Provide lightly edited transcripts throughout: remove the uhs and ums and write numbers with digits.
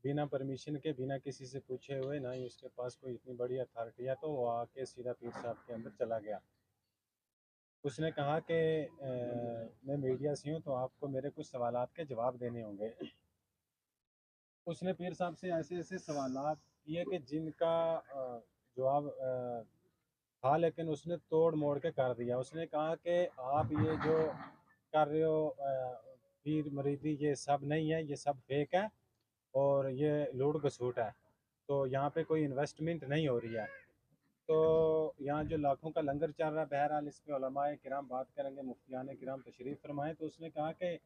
बिना परमिशन के, बिना किसी से पूछे हुए, ना ही उसके पास कोई इतनी बड़ी अथॉरिटी है, तो वो आके सीधा पीर साहब के अंदर चला गया। उसने कहा कि मैं मीडिया से हूँ तो आपको मेरे कुछ सवालात के जवाब देने होंगे। उसने पीर साहब से ऐसे ऐसे सवालात किए कि जिनका जवाब था, लेकिन उसने तोड़ मोड़ के कर दिया। उसने कहा कि आप ये जो कर रहे हो पीर मरीदी, ये सब नहीं है, ये सब फेक है और ये लूट घसूट है। तो यहाँ पे कोई इन्वेस्टमेंट नहीं हो रही है। तो यहाँ जो लाखों का लंगर चल रहा है, बहरहाल इस पे उलमाए किराम बात करेंगे, मुफ्तियान किराम तशरीफ़ फरमाएँ। तो उसने कहा कि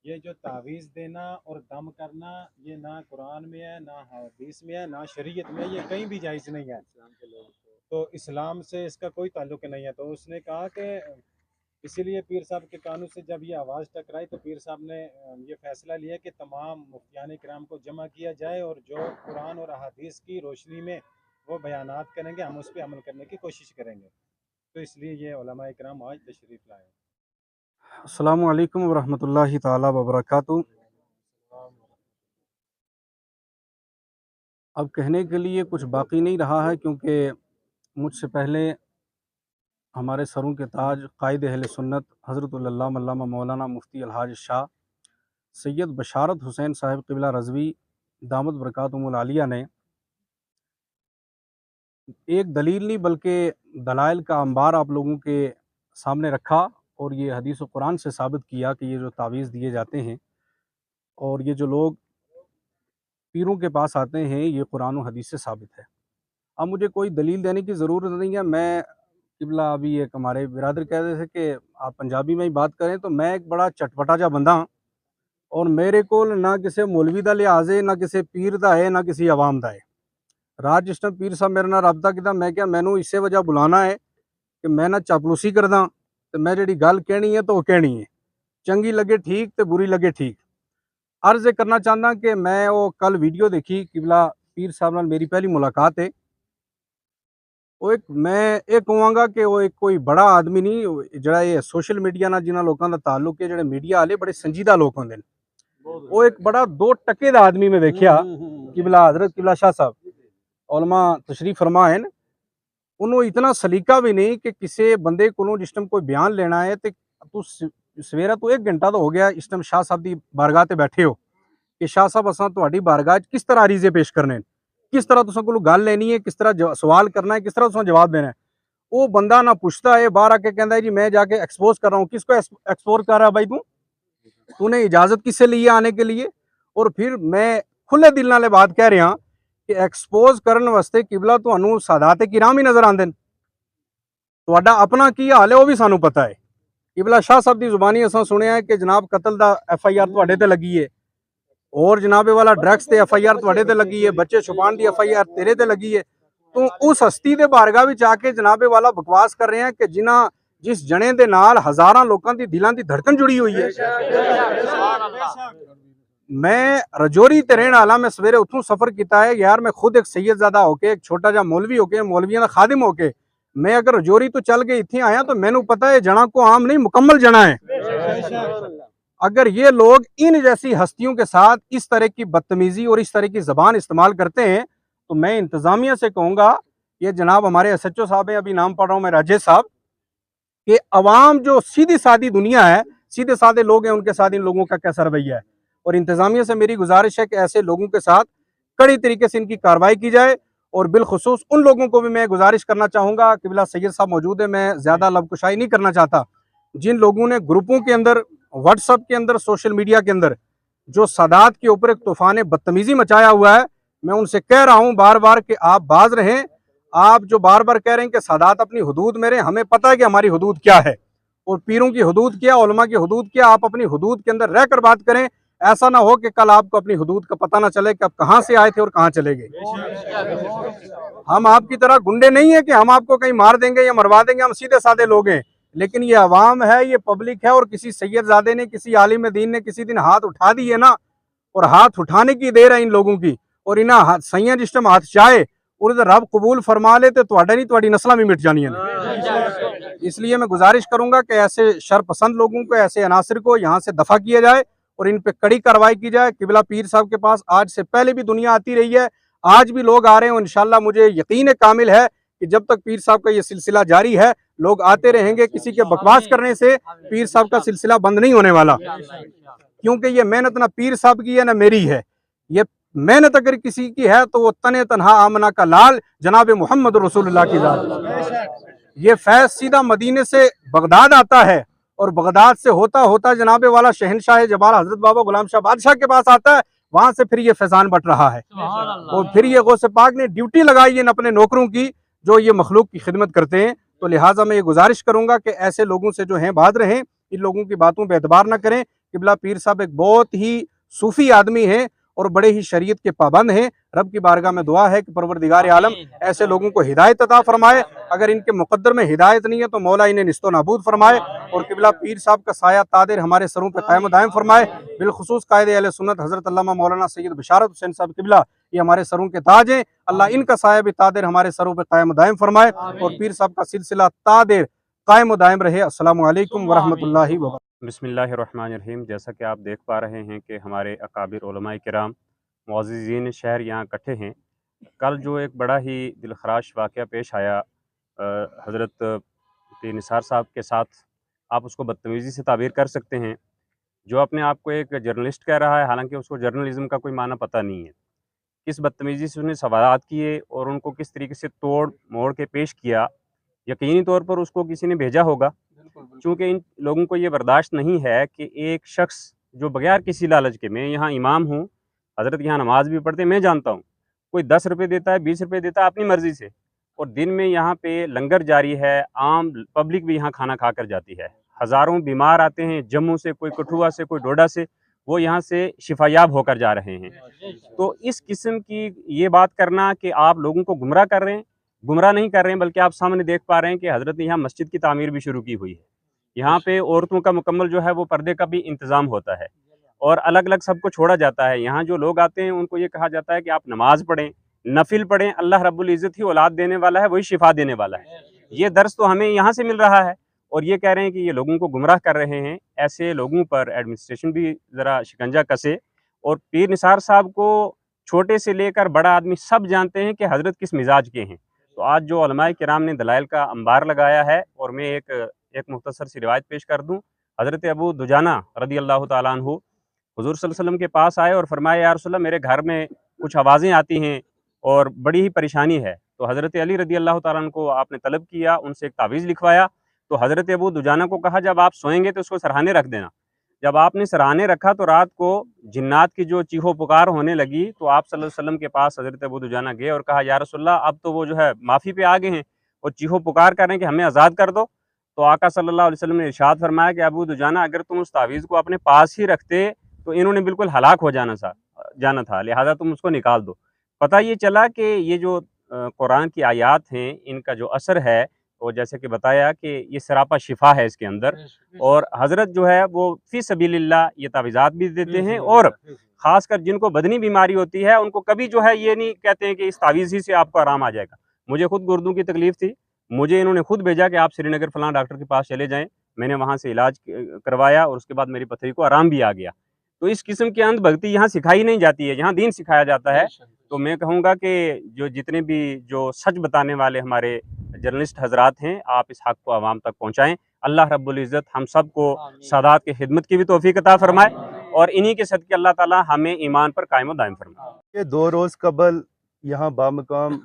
ये जो तावीज़ देना और दम करना, ये ना कुरान में है, ना हदीस में है, ना शरीयत में, ये कहीं भी जायज़ नहीं है। तो इस्लाम से इसका कोई ताल्लुक नहीं है। तो उसने कहा कि इसीलिए पीर साहब के कानून से जब ये आवाज़ टकराई तो पीर साहब ने ये फ़ैसला लिया कि तमाम मुफ्तियान किराम को जमा किया जाए और जो कुरान और अहादीस की रोशनी में वो बयानात करेंगे, हम उस पर अमल करने की कोशिश करेंगे। तो इसलिए ये उलमा इकराम आज तशरीफ़ लाए। अस्सलामु अलैकुम वरहमतुल्लाहि ताला वबरकातुहू। अब कहने के लिए कुछ बाकी नहीं रहा है, क्योंकि मुझसे पहले हमारे सरों के ताज कायद अहले सुन्नत हज़रतुल अल्लामा मौलाना मुफ्ती अलहाज शाह सैयद बशारत हुसैन साहिब क़िबला रज़वी दामत बरकातुहुमुल आलिया ने एक दलील नहीं बल्कि दलाइल का अंबार आप लोगों के सामने रखा और ये हदीस और कुरान से साबित किया कि ये जो तावीज़ दिए जाते हैं और ये जो लोग पीरों के पास आते हैं, ये कुरान और हदीस से साबित है। अब मुझे कोई दलील देने की ज़रूरत नहीं है। मैं क़िबला अभी एक हमारे बिरादर कह रहे थे कि आप पंजाबी में ही बात करें, तो मैं एक बड़ा चटपटा जा बंदा हाँ और मेरे को ना किसी मौलवी का लिहाज है, ना किसी पीर का है, ना किसी अवाम का है। रात जिस टाइम पीर साहब मेरे नाल रबता किया, मैं क्या मैनू इसे वजह बुलाना है कि मैं ना चापलूसी करदा, तो मैं जी गल कहनी है तो वह कहनी है, चंगी लगे ठीक तो बुरी लगे ठीक। अर्ज़ करना चाहता कि मैं वो कल वीडियो देखी क़िबला पीर साहब नाल मेरी पहली मुलाकात है। वो एक मैं ये कहूँगा कि वो एक कोई बड़ा आदमी नहीं, जरा ये सोशल मीडिया नाल जिन्हां लोगों का ताल्लुक है, जिहड़े मीडिया वाले बड़े संजीदा लोग होंदे ने, वो एक बड़ा 2 टके दा आदमी मैं वेख्या क़िबला हज़रत क़िबला शाह साहब उलमा तशरीफ़ फरमा है। उन्होंने इतना सलीका भी नहीं कि किसी बंदे को जिस टाइम कोई बयान लेना है तो तू सवेरा तो 1 घंटा तो हो गया इस टाइम शाह साहब की बारगाह ते बैठे हो कि शाह साहब असां तुहाडी बारगाह किस तरह अरीज़े पेश करने, किस तरह तुसां कोलों गल लेनी है, किस तरह सवाल करना है, किस तरह तुसां जवाब देना है। वो बंदा ना पुछता है, बाहर आके कहता है जी मैं जाके एक्सपोज कर रहा हूँ। किसको एक्सपोज कर रहा है भाई तूने इजाजत किससे ली है आने के लिए? और फिर मैं खुले दिल नाल बात कह रहा कि एक्सपोज करने वास्ते क़िबला तुहानू सादात किराम ही नज़र आंदे ने, तुहाडा अपना की हाल है वो भी सानू पता है। क़िबला शाह साहब की जुबानी असां सुनिया है कि जनाब कतल दा FIR तुहाडे ते लगी है और जनाबे वाला ड्रग्स ते FIR तुहाडे ते लगी है, बच्चे छुपाने दी FIR तेरे ते लगी है। तो उस हस्ती दे बारगाह विच आके जनाबे वाला बकवास कर रहे हैं कि जिस जने दे नाल हज़ारां लोकां दी दिलां दी धड़कन जुड़ी हुई है। मैं रजौरी ते रहने वाला, मैं सवेरे उथों सफर किया है यार, मैं खुद एक सैयदजादा होके, एक छोटा जा मौलवी होके, मौलवियों का खादिम होके मैं अगर रजौरी तो चल के इत्थे आया तो मैनू पता है जना को आम नहीं मुकम्मल जना है। अगर ये लोग इन जैसी हस्तियों के साथ इस तरह की बदतमीजी और इस तरह की जबान इस्तेमाल करते हैं तो मैं इंतजामिया से कहूँगा, ये जनाब हमारे SHO साहब हैं, अभी नाम पढ़ रहा हूँ मैं राजेश साहब, कि अवाम जो सीधी सादी दुनिया है, सीधे साधे लोग हैं, उनके साथ इन लोगों का कैसा रवैया है। और इंतजामिया से मेरी गुजारिश है कि ऐसे लोगों के साथ कड़ी तरीके से इनकी कार्रवाई की जाए। और बिलखुसूस उन लोगों को भी मैं गुजारिश करना चाहूँगा, क़िबला सैयद साहब मौजूद है, मैं ज़्यादा लबकुशाई नहीं करना चाहता, जिन लोगों ने ग्रुपों के अंदर, व्हाट्सअप के अंदर, सोशल मीडिया के अंदर जो सादात के ऊपर एक तूफान बदतमीजी मचाया हुआ है, मैं उनसे कह रहा हूँ बार बार कि आप बाज रहें। आप जो बार बार कह रहे हैं कि सादात अपनी हुदूद में रहें, हमें पता है कि हमारी हुदूद क्या है और पीरों की हुदूद क्या, उलमा की हुदूद क्या। आप अपनी हुदूद के अंदर रहकर बात करें, ऐसा ना हो कि कल आपको अपनी हुदूद का पता ना चले कि आप कहाँ से आए थे और कहाँ चले गए। हम आपकी तरह गुंडे नहीं है कि हम आपको कहीं मार देंगे या मरवा देंगे, हम सीधे साधे लोग हैं। लेकिन ये अवाम है, ये पब्लिक है, और किसी सैयदजादे ने, किसी आलिम दीन ने किसी दिन हाथ उठा दिए ना, और हाथ उठाने की देर है इन लोगों की, और इन्हें सैया जिस टाइम हाथ चाहे और रब कबूल फरमा ले तो तुहाडे नहीं तुहाडी नस्लां भी मिट जानियां ने। इसलिए मैं गुजारिश करूंगा कि ऐसे शर पसंद लोगों को, ऐसे अनासर को यहाँ से दफा किया जाए और इन पे कड़ी कार्रवाई की जाए। किबला पीर साहब के पास आज से पहले भी दुनिया आती रही है, आज भी लोग आ रहे हैं। इंशाल्लाह मुझे यकीन कामिल है कि जब तक पीर साहब का ये सिलसिला जारी है लोग आते रहेंगे। किसी के बकवास करने से पीर साहब का सिलसिला बंद नहीं होने वाला, क्योंकि ये मेहनत ना पीर साहब की है ना मेरी है। ये मेहनत अगर किसी की है तो वो तने तनहा आमना का लाल जनाब मोहम्मद रसूलुल्लाह की जात। ये फैज सीधा मदीने से बगदाद आता है और बगदाद से होता होता जनाब वाला शहनशाह जबाल हजरत बाबा गुलाम शाह बादशाह के पास आता है। वहां से फिर ये फैजान बट रहा है और फिर ये गौसे पाक ने ड्यूटी लगाई है अपने नौकरों की जो ये मखलूक की खिदमत करते हैं। तो लिहाजा मैं ये गुजारिश करूंगा कि ऐसे लोगों से जो हैं बात रहें, इन लोगों की बातों पर एतबार न करें। किबला पीर साहब एक बहुत ही सूफी आदमी है और बड़े ही शरीयत के पाबंद हैं। रब की बारगाह में दुआ है कि परवरदिगार आलम ऐसे लोगों को हिदायत अता फरमाए। अगर इनके मुकद्दर में हिदायत नहीं है तो मौला इन्हें निस्तो नाबूद फरमाए और किबला पीर साहब का साया तादिर हमारे सरों पर कायम दायम फरमाए। बिलखुसूस कायदे अहले सुन्नत हजरत अल्लामा मौलाना सैयद बशारत हुसैन साहब किबला ये हमारे सरों के ताज हैं। अल्लाह इनका साया भी तादिर हमारे सरों पर कायम दायम फरमाए और पीर साहब का सिलसिला तादिर कायम दायम रहे। अस्सलामु अलैकुम वरहमतुल्लाहि व बिस्मिल्लाहिर्रहमानिर्रहीम। जैसा कि आप देख पा रहे हैं कि हमारे अकाबिर उलमाए किराम मुअज़्ज़िज़ीन शहर यहाँ इकट्ठे हैं। कल जो एक बड़ा ही दिलखराश वाक़या पेश आया हज़रत पीर निसार साहब के साथ, आप उसको बदतमीज़ी से ताबीर कर सकते हैं। जो अपने आप को एक जर्नलिस्ट कह रहा है, हालांकि उसको जर्नलिज़्म का कोई माना पता नहीं है। किस बदतमीज़ी से उसने सवालात किए और उनको किस तरीके से तोड़ मोड़ के पेश किया, यकीनी तौर पर उसको किसी ने भेजा होगा। चूँकि इन लोगों को ये बर्दाश्त नहीं है कि एक शख्स जो बगैर किसी लालच के, मैं यहाँ इमाम हूँ, हज़रत यहाँ नमाज़ भी पढ़ते, मैं जानता हूँ, कोई 10 रुपये देता है, 20 रुपये देता है अपनी मर्ज़ी से, और दिन में यहाँ पे लंगर जारी है, आम पब्लिक भी यहाँ खाना खा कर जाती है। हज़ारों बीमार आते हैं जम्मू से, कोई कठुआ से, कोई डोडा से, वो यहाँ से शिफायाब होकर जा रहे हैं। तो इस किस्म की ये बात करना कि आप लोगों को गुमराह कर रहे हैं, गुमराह नहीं कर रहे हैं, बल्कि आप सामने देख पा रहे हैं कि हज़रत ने यहाँ मस्जिद की तामीर भी शुरू की हुई है। यहाँ पे औरतों का मुकम्मल जो है वो पर्दे का भी इंतज़ाम होता है और अलग अलग सबको छोड़ा जाता है। यहाँ जो लोग आते हैं उनको ये कहा जाता है कि आप नमाज पढ़ें, नफिल पढ़ें, अल्लाह रब्बुल इज़्ज़त ही औलाद देने वाला है, वही शिफा देने वाला है। ये दर्स तो हमें यहाँ से मिल रहा है और ये कह रहे हैं कि ये लोगों को गुमराह कर रहे हैं। ऐसे लोगों पर एडमिनिस्ट्रेशन भी ज़रा शिकंजा कसे। और पीर निसार साहब को छोटे से लेकर बड़ा आदमी सब जानते हैं कि हज़रत किस मिजाज के हैं। तो आज जो उलमाए किराम ने दलाइल का अंबार लगाया है, और मैं एक मुख्तसर सी रिवायत पेश कर दूँ। हज़रत अबू दुजाना रदी अल्लाह ताला अन्हु हुज़ूर सल्लल्लाहु अलैहि वसल्लम के पास आए और फरमाया, या रसूलल्लाह मेरे घर में कुछ आवाज़ें आती हैं और बड़ी ही परेशानी है। तो हज़रत अली रदी अल्लाह ताला अन्हु को आपने तलब किया, उनसे एक तावीज़ लिखवाया। तो हज़रत अबू दुजाना को कहा जब आप सोएंगे तो उसको सरहाने रख देना। जब आपने सरहाने रखा तो रात को जिन्नात की जो चीखो पुकार होने लगी, तो आप सल्लल्लाहु अलैहि वसल्लम के पास हज़रत अबू दुजाना गए और कहा, या रसूलल्लाह अब तो वो जो है माफ़ी पे आ गए हैं और चीखो पुकार कर रहे हैं कि हमें आज़ाद कर दो। तो आका सल्लल्लाहु अलैहि वसल्लम ने इरशाद फरमाया कि अबू दुजाना अगर तुम उस तावीज़ को अपने पास ही रखते तो इन्होंने बिल्कुल हलाक हो जाना था, लिहाजा तुम उसको निकाल दो। पता ये चला कि ये जो कुरान की आयात हैं इनका जो असर है, और जैसे कि बताया कि ये सरापा शिफा है इसके अंदर। और हज़रत जो है वो फ़ी सबीलिल्लाह ये तावीज़ात भी देते हैं, और ख़ासकर जिनको बदनी बीमारी होती है उनको कभी जो है ये नहीं कहते हैं कि इस तावीज़ ही से आपको आराम आ जाएगा। मुझे खुद गुर्दों की तकलीफ़ थी, मुझे इन्होंने खुद भेजा कि आप श्रीनगर फ़लाँ डॉक्टर के पास चले जाएँ। मैंने वहाँ से इलाज करवाया और उसके बाद मेरी पथरी को आराम भी आ गया। तो इस किस्म की अंधभक्ति यहाँ सिखाई नहीं जाती है, यहाँ दीन सिखाया जाता है। तो मैं कहूँगा कि जो जितने भी जो सच बताने वाले हमारे जर्नलिस्ट हजरात हैं, आप इस हक़ को आवाम तक पहुँचाएँ। अल्लाह रब्बुल इज़्ज़त हम सब को सादात की खिदमत की भी तौफ़ीक अता फ़रमाए और इन्हीं के सदक़े अल्लाह ताला हमें ईमान पर कायम दायम फरमाए। ये 2 रोज़ कबल यहाँ बामकाम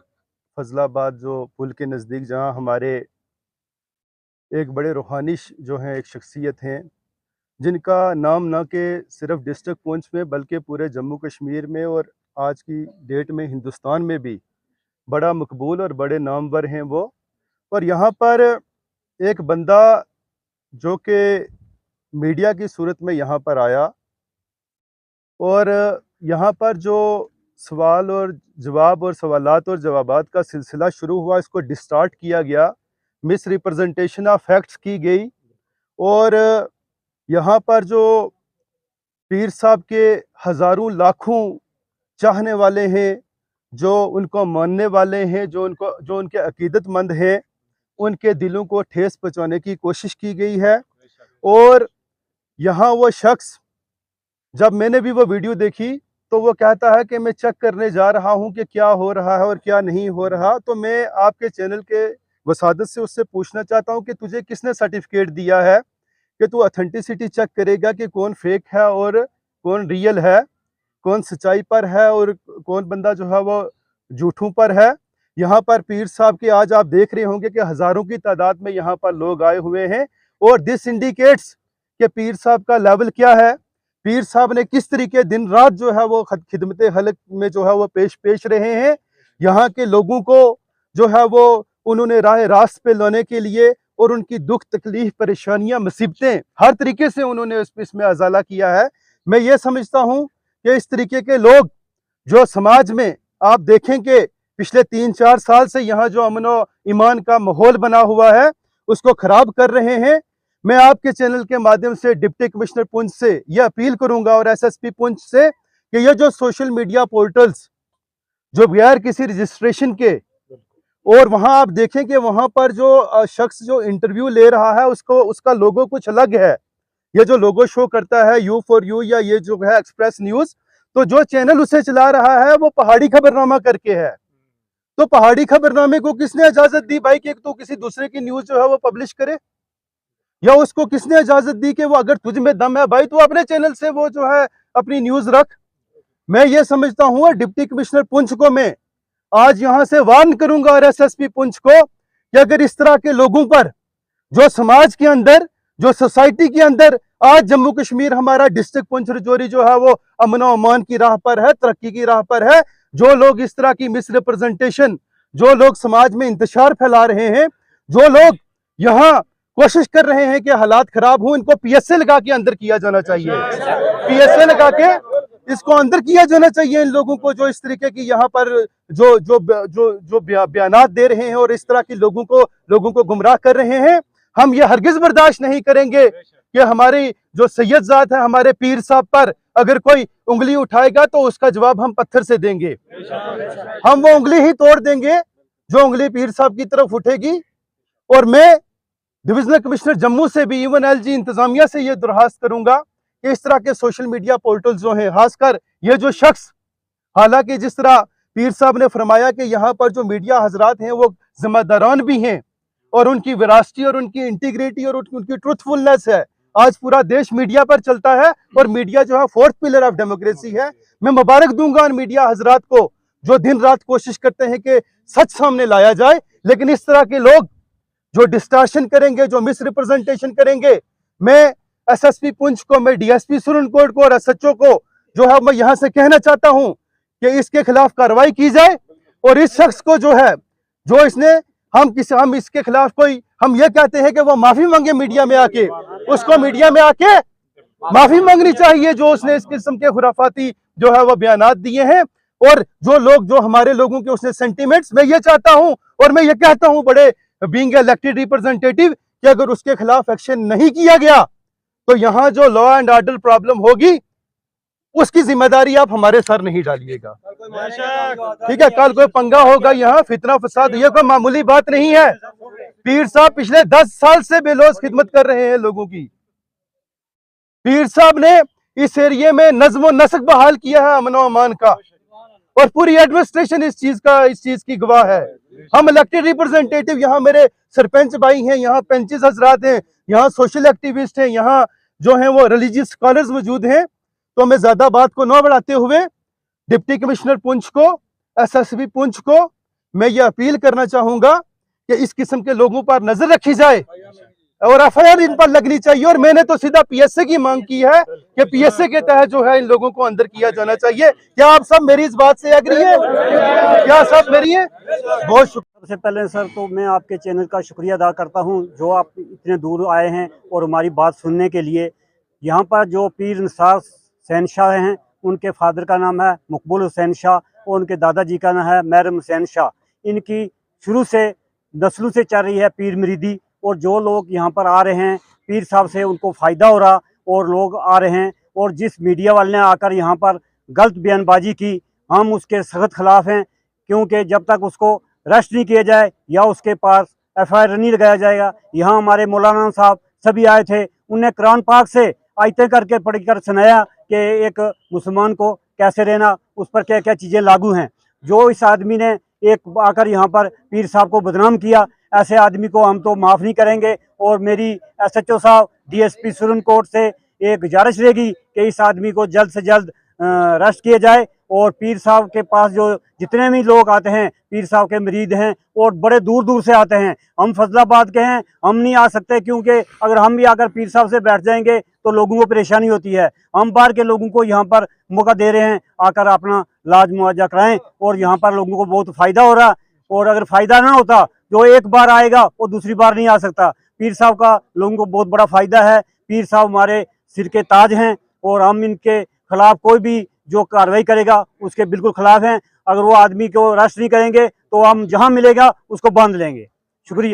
फजलाबाद जो पुल के नज़दीक, जहाँ हमारे एक बड़े रूहानी जो हैं एक शख्सियत हैं, जिनका नाम ना कि सिर्फ डिस्ट्रिक्ट पुंछ में बल्कि पूरे जम्मू कश्मीर में और आज की डेट में हिंदुस्तान में भी बड़ा मकबूल और बड़े नामवर हैं वो। और यहाँ पर एक बंदा जो कि मीडिया की सूरत में यहाँ पर आया और यहाँ पर जो सवाल और जवाब और सवालात और जवाबात का सिलसिला शुरू हुआ, इसको डिस्टार्ट किया गया, मिस रिप्रेजेंटेशन ऑफ फैक्ट्स की गई। और यहाँ पर जो पीर साहब के हज़ारों लाखों चाहने वाले हैं, जो उनको मानने वाले हैं, जो उनके अकीदतमंद हैं, उनके दिलों को ठेस पहुँचाने की कोशिश की गई है। और यहाँ वो शख्स जब मैंने भी वो वीडियो देखी तो वो कहता है कि मैं चेक करने जा रहा हूँ कि क्या हो रहा है और क्या नहीं हो रहा। तो मैं आपके चैनल के वसादत से उससे पूछना चाहता हूँ कि तुझे किसने सर्टिफिकेट दिया है कि तू ऑथेंटिसिटी चेक करेगा कि कौन फेक है और कौन रियल है, कौन सच्चाई पर है और कौन बंदा जो है वो झूठों पर है। यहाँ पर पीर साहब के आज आप देख रहे होंगे कि हज़ारों की तादाद में यहाँ पर लोग आए हुए हैं और दिस इंडिकेट्स कि पीर साहब का लेवल क्या है, पीर साहब ने किस तरीके दिन रात जो है वो खिदमत हलक में जो है वो पेश रहे हैं। यहाँ के लोगों को जो है वो उन्होंने राह रास्त पे लाने के लिए और उनकी दुख तकलीफ परेशानियां मुसीबतें हर तरीके से उन्होंने इसमें अजाला किया है। मैं ये समझता हूँ कि इस तरीके के लोग जो समाज में आप देखें कि पिछले 3-4 साल से यहाँ जो अमन व ईमान का माहौल बना हुआ है उसको खराब कर रहे हैं। मैं आपके चैनल के माध्यम से डिप्टी कमिश्नर पुंछ से यह अपील करूंगा और एसएसपी पुंछ से कि ये जो सोशल मीडिया पोर्टल्स जो बगैर किसी रजिस्ट्रेशन के, और वहां आप देखें कि वहां पर जो शख्स जो इंटरव्यू ले रहा है उसका लोगो कुछ अलग है। ये जो लोगो शो करता है U4U या ये जो है एक्सप्रेस न्यूज, तो जो चैनल उसे चला रहा है वो पहाड़ी खबरनामा करके है। तो पहाड़ी खबरनामे को किसने इजाजत दी भाई कि तो किसी दूसरे की न्यूज जो है वो पब्लिश करे, या उसको किसने इजाजत दी कि वो अगर तुझ में दम है भाई तो अपने चैनल से वो जो है अपनी न्यूज रख। मैं ये समझता हूँ डिप्टी कमिश्नर पुंछ को मैं आज यहाँ से वार्न करूंगा और एसएसपी पुंछ को कि अगर इस तरह के लोगों पर जो समाज के अंदर जो सोसाइटी के अंदर आज जम्मू कश्मीर हमारा डिस्ट्रिक्ट पुंछ राजौरी जो है वो अमन व अमान की राह पर है, तरक्की की राह पर है, जो लोग इस तरह की मिस रिप्रेजेंटेशन, जो लोग समाज में इंतशार फैला रहे हैं, जो लोग यहाँ कोशिश कर रहे हैं कि हालात खराब हो, इनको पीएसए लगा के अंदर किया जाना चाहिए। पीएसए लगा के इसको अंदर किया जाना चाहिए इन लोगों को जो इस तरीके की यहाँ पर जो जो जो जो बयानात दे रहे हैं और इस तरह की लोगों को गुमराह कर रहे हैं। हम ये हरगिज बर्दाश्त नहीं करेंगे कि हमारी जो सैयद जात है, हमारे पीर साहब पर अगर कोई उंगली उठाएगा तो उसका जवाब हम पत्थर से देंगे। हम वो उंगली ही तोड़ देंगे जो उंगली पीर साहब की तरफ उठेगी। और मैं डिविजनल कमिश्नर जम्मू से भी इवन एलजी इंतजामिया से ये दरखास्त करूंगा कि इस तरह के सोशल मीडिया पोर्टल जो हैं, खासकर ये जो शख्स, हालांकि जिस तरह पीर साहब ने फरमाया कि यहाँ पर जो मीडिया हजरात हैं वो जिम्मेदारान भी हैं और उनकी विरासती और उनकी इंटीग्रिटी और उनकी ट्रुथफुलनेस है। आज पूरा देश मीडिया पर चलता है और मीडिया जो है 4th पिलर ऑफ डेमोक्रेसी है। मैं मुबारक दूंगा उन मीडिया हजरात को जो दिन रात कोशिश करते हैं कि सच सामने लाया जाए, लेकिन इस तरह के लोग जो डिस्टॉर्शन करेंगे, जो मिस रिप्रेजेंटेशन करेंगे, मैं एसएसपी पुंछ को, मैं डीएसपी सुरनकोट को और एसएचओ को जो है मैं यहाँ से कहना चाहता हूँ कि इसके खिलाफ कार्रवाई की जाए और इस शख्स को जो है जो इसने हम इसके खिलाफ कोई हम ये कहते हैं कि वो माफी मांगे मीडिया में आके, उसको मीडिया में आके माफी मांगनी चाहिए जो उसने इस किस्म के खुराफाती जो है वो बयानात दिए हैं और जो लोग जो हमारे लोगों के उसने सेंटिमेंट्स। मैं ये चाहता हूं और मैं ये कहता हूं बड़े बीइंग इलेक्टेड रिप्रेजेंटेटिव कि अगर उसके खिलाफ एक्शन नहीं किया गया तो यहाँ जो लॉ एंड ऑर्डर प्रॉब्लम होगी उसकी जिम्मेदारी आप हमारे सर नहीं डालिएगा, ठीक है। कल कोई पंगा होगा, यहाँ फितना फसाद, ये कोई मामूली बात नहीं है। पीर साहब पिछले 10 साल से बेलौस खिदमत कर रहे हैं लोगों की। पीर साहब ने इस एरिया में नज्म व नस्क बहाल किया है अमन व अमान का और पूरी एडमिनिस्ट्रेशन इस चीज की गवाह है। हम इलेक्टेड रिप्रेजेंटेटिव, यहाँ मेरे सरपंच भाई हैं, यहाँ पंचेस हजरात हैं, यहाँ सोशल एक्टिविस्ट हैं, यहाँ जो हैं वो रिलीजियस स्कॉलर्स मौजूद हैं। तो मैं ज्यादा बात को न बढ़ाते हुए डिप्टी कमिश्नर पुंछ को, एसएसपी पुंछ को मैं ये अपील करना चाहूंगा कि इस किस्म के लोगों पर नजर रखी जाए और एफआईआर इन पर लगनी चाहिए। और मैंने तो सीधा पीएसए की मांग की है कि पीएसए के तहत जो है इन लोगों को अंदर किया जाना चाहिए। क्या आप सब मेरी इस बात से एग्री है? क्या सब मेरी है? बहुत शुक्रिया। सबसे पहले सर तो मैं आपके चैनल का शुक्रिया अदा करता हूं जो आप इतने दूर आए हैं और हमारी बात सुनने के लिए। यहाँ पर जो पीर निसार हुसैन शाह हैं, उनके फादर का नाम है मकबूल हुसैन शाह और उनके दादाजी का नाम है महरम हुसैन शाह। इनकी शुरू से नस्लों से चल रही है पीर मुरीदी और जो लोग यहाँ पर आ रहे हैं पीर साहब से उनको फ़ायदा हो रहा और लोग आ रहे हैं। और जिस मीडिया वाले ने आकर यहाँ पर गलत बयानबाजी की, हम उसके सख्त खिलाफ हैं, क्योंकि जब तक उसको अरेस्ट नहीं किया जाए या उसके पास एफआईआर नहीं लगाया जाएगा। यहाँ हमारे मौलाना साहब सभी आए थे, उन्हें कुरान पाक से आयतें करके पढ़कर सुनाया कि एक मुसलमान को कैसे रहना, उस पर क्या क्या चीज़ें लागू हैं। जो इस आदमी ने एक आकर यहाँ पर पीर साहब को बदनाम किया, ऐसे आदमी को हम तो माफ़ नहीं करेंगे। और मेरी SHO साहब, DSP सुरनकोट से एक गुजारिश रहेगी कि इस आदमी को जल्द से जल्द अरेस्ट किया जाए। और पीर साहब के पास जो जितने भी लोग आते हैं, पीर साहब के मरीद हैं और बड़े दूर दूर से आते हैं। हम फजलाबाद के हैं, हम नहीं आ सकते क्योंकि अगर हम भी आकर पीर साहब से बैठ जाएंगे तो लोगों को परेशानी होती है। हम बाहर के लोगों को यहाँ पर मौका दे रहे हैं, आकर अपना इलाज मुआवजा कराएं और यहाँ पर लोगों को बहुत फ़ायदा हो रहा है। और अगर फ़ायदा ना होता, जो एक बार आएगा वो दूसरी बार नहीं आ सकता। पीर साहब का लोगों को बहुत बड़ा फ़ायदा है। पीर साहब हमारे सिर के ताज हैं और हम इनके खिलाफ कोई भी जो कार्रवाई करेगा उसके बिल्कुल खिलाफ हैं। अगर वो आदमी को अरेस्ट नहीं करेंगे तो हम जहां मिलेगा उसको बांध लेंगे। शुक्रिया।